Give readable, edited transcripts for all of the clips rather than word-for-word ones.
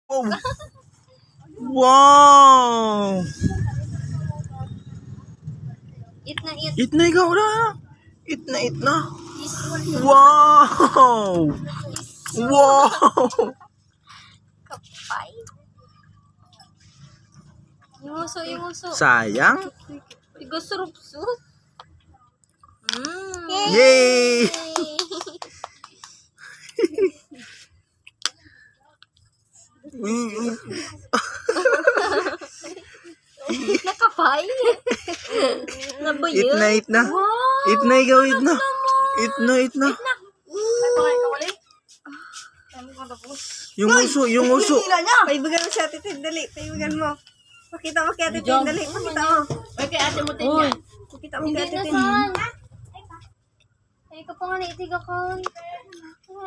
Oh. Wow! Eat na eat. Eat na ikaw na. Eat na. Wow! Wow! Kapay. Yung uso. Sayang. Tiga surup-sup. Yay! Nakapay. Nabayo. Eat na. Wow. Eat na ikaw, eat na. Eat na. Yung uso. Paibigan mo si Ate Tin, dali. Paibigan mo. Pakita mo kay Ate Tin, dali. Pakita mo. Ay, kay ate mo din yan. Pakita mo kay Hindi Ate na Tin. saan. Ay, ka pa nga naitig ako.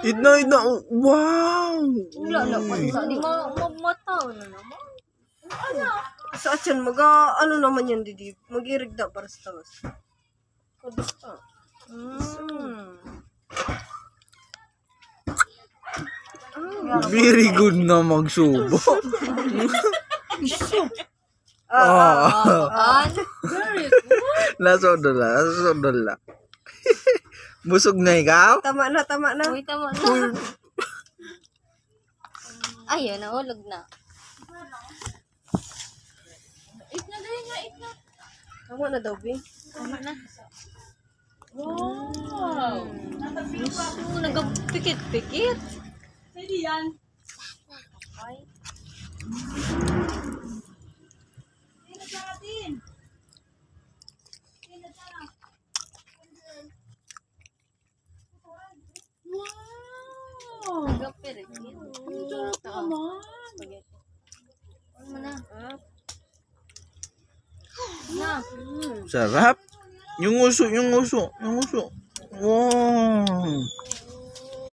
Eat na. Wow! Wala pa. Di mo mataw na naman. Sa atyan, ano naman yan, Didi? Mag-irigda para sa tawas. Kadusta. Very good na magsubo. Very good. Nasodala. Busog na ikaw? Tama na. Uy, tama na. Ayun, nahulog na. Eat na. Tama na daw, Bi. Tama na. Wow! Nagpikit-pikit. Pwede yan. Ay. Wow! Nagpikit. Ang sarap naman. Ano na? Na. Sarap. Yung uso. Wow!